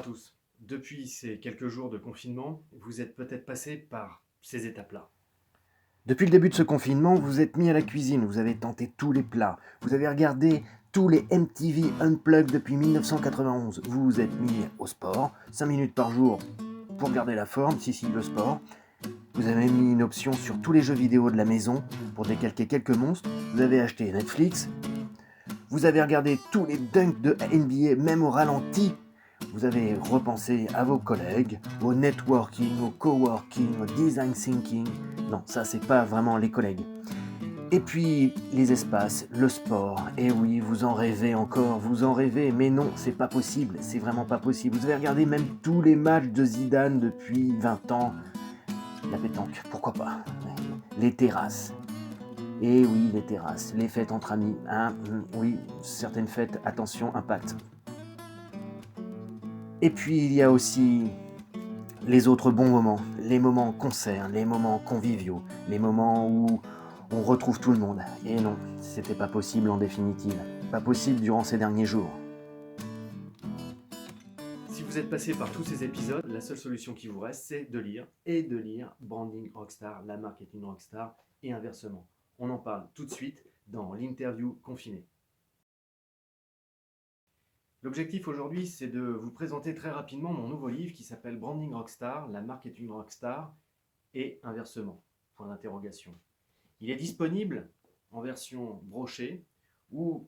tous. Depuis ces quelques jours de confinement, vous êtes peut-être passé par ces étapes-là. Depuis le début de ce confinement, vous êtes mis à la cuisine, vous avez tenté tous les plats, vous avez regardé tous les MTV Unplugged depuis 1991, vous vous êtes mis au sport, 5 minutes par jour pour garder la forme, si, le sport. Vous avez mis une option sur tous les jeux vidéo de la maison pour décalquer quelques monstres, vous avez acheté Netflix, vous avez regardé tous les dunks de NBA, même au ralenti. Vous avez repensé à vos collègues, au networking, au coworking, au design thinking. Non, ça c'est pas vraiment les collègues. Et puis les espaces, le sport. Et oui, vous en rêvez encore, vous en rêvez, mais non, c'est pas possible, c'est vraiment pas possible. Vous avez regardé même tous les matchs de Zidane depuis 20 ans. La pétanque, pourquoi pas. Les terrasses. Et oui, les terrasses, les fêtes entre amis. Oui, certaines fêtes, attention, impact. Et puis il y a aussi les autres bons moments, les moments concerts, les moments conviviaux, les moments où on retrouve tout le monde. Et non, c'était pas possible en définitive. Pas possible durant ces derniers jours. Si vous êtes passé par tous ces épisodes, la seule solution qui vous reste, c'est de lire et de lire Branding Rockstar, la marketing rockstar et inversement. On en parle tout de suite dans l'interview confinée. L'objectif aujourd'hui, c'est de vous présenter très rapidement mon nouveau livre qui s'appelle Branding Rockstar, la marketing rockstar et inversement. Point d'interrogation. Il est disponible en version brochée ou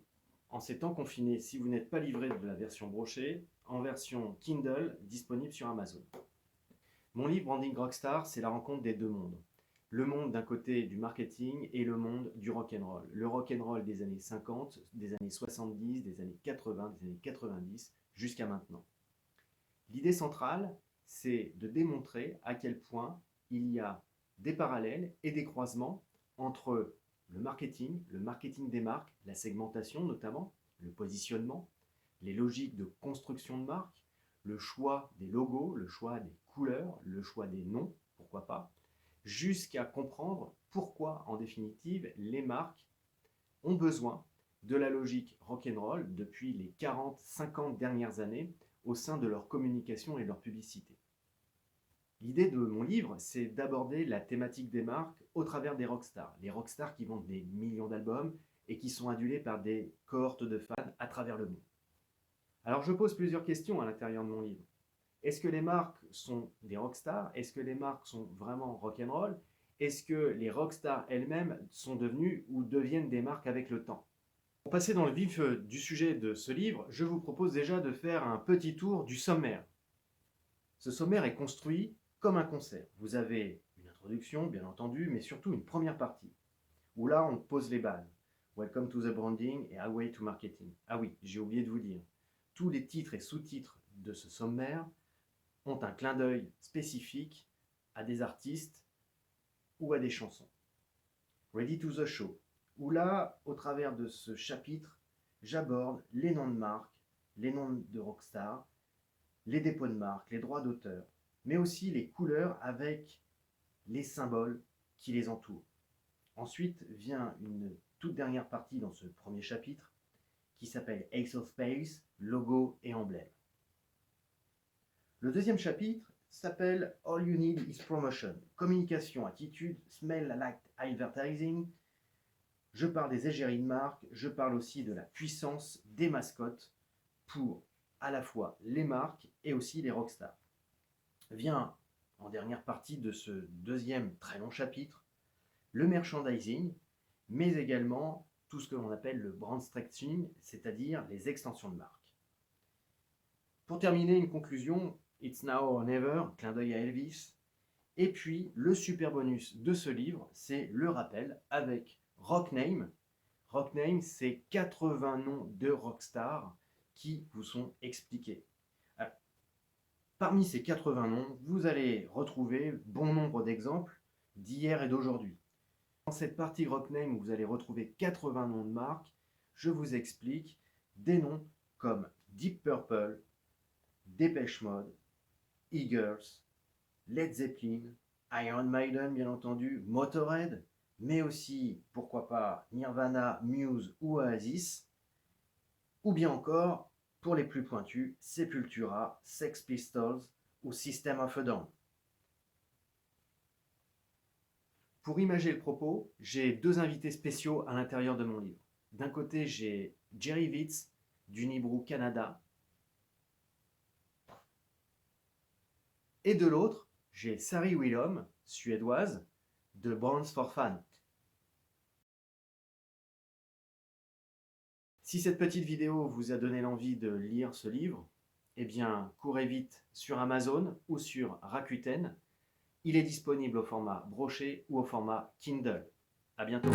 en ces temps confinés, si vous n'êtes pas livré de la version brochée, en version Kindle disponible sur Amazon. Mon livre Branding Rockstar, c'est la rencontre des deux mondes. Le monde d'un côté du marketing et le monde du rock'n'roll. Le rock'n'roll des années 50, des années 70, des années 80, des années 90, jusqu'à maintenant. L'idée centrale, c'est de démontrer à quel point il y a des parallèles et des croisements entre le marketing des marques, la segmentation notamment, le positionnement, les logiques de construction de marque, le choix des logos, le choix des couleurs, le choix des noms, pourquoi pas, jusqu'à comprendre pourquoi, en définitive, les marques ont besoin de la logique rock'n'roll depuis les 40-50 dernières années au sein de leur communication et de leur publicité. L'idée de mon livre, c'est d'aborder la thématique des marques au travers des rockstars. Les rockstars qui vendent des millions d'albums et qui sont adulés par des cohortes de fans à travers le monde. Alors je pose plusieurs questions à l'intérieur de mon livre. Est-ce que les marques sont des rockstars? Est-ce que les marques sont vraiment rock'n'roll? Est-ce que les rockstars elles-mêmes sont devenues ou deviennent des marques avec le temps? Pour passer dans le vif du sujet de ce livre, je vous propose déjà de faire un petit tour du sommaire. Ce sommaire est construit comme un concert. Vous avez une introduction, bien entendu, mais surtout une première partie, où là, on pose les bases. Welcome to the branding et Highway to marketing. Ah oui, j'ai oublié de vous dire. Tous les titres et sous-titres de ce sommaire ont un clin d'œil spécifique à des artistes ou à des chansons. Ready to the show, où là, au travers de ce chapitre, j'aborde les noms de marques, les noms de rockstars, les dépôts de marque, les droits d'auteur, mais aussi les couleurs avec les symboles qui les entourent. Ensuite vient une toute dernière partie dans ce premier chapitre qui s'appelle Ace of Spades, logo et emblème. Le deuxième chapitre s'appelle All You Need is Promotion, communication, attitude, smell like advertising. Je parle des égéries de marque, je parle aussi de la puissance des mascottes pour à la fois les marques et aussi les rockstars. Vient en dernière partie de ce deuxième très long chapitre le merchandising, mais également tout ce que l'on appelle le brand stretching, c'est-à-dire les extensions de marque. Pour terminer, une conclusion, It's now or never, clin d'œil à Elvis. Et puis, le super bonus de ce livre, c'est le rappel avec Rockname. Rockname, c'est 80 noms de rockstars qui vous sont expliqués. Alors, parmi ces 80 noms, vous allez retrouver bon nombre d'exemples d'hier et d'aujourd'hui. Dans cette partie Rockname où vous allez retrouver 80 noms de marques, je vous explique des noms comme Deep Purple, Depeche Mode, Eagles, Led Zeppelin, Iron Maiden bien entendu, Motorhead, mais aussi, pourquoi pas, Nirvana, Muse ou Oasis, ou bien encore Pour les plus pointus, Sepultura, Sex Pistols ou System of a Down. Pour imager le propos, j'ai deux invités spéciaux à l'intérieur de mon livre. D'un côté, j'ai Jerry Witz d'Unibrew Canada. Et de l'autre, j'ai Sari Willom, suédoise, de Bonds for Fun. Si cette petite vidéo vous a donné l'envie de lire ce livre, eh bien, courez vite sur Amazon ou sur Rakuten. Il est disponible au format broché ou au format Kindle. À bientôt.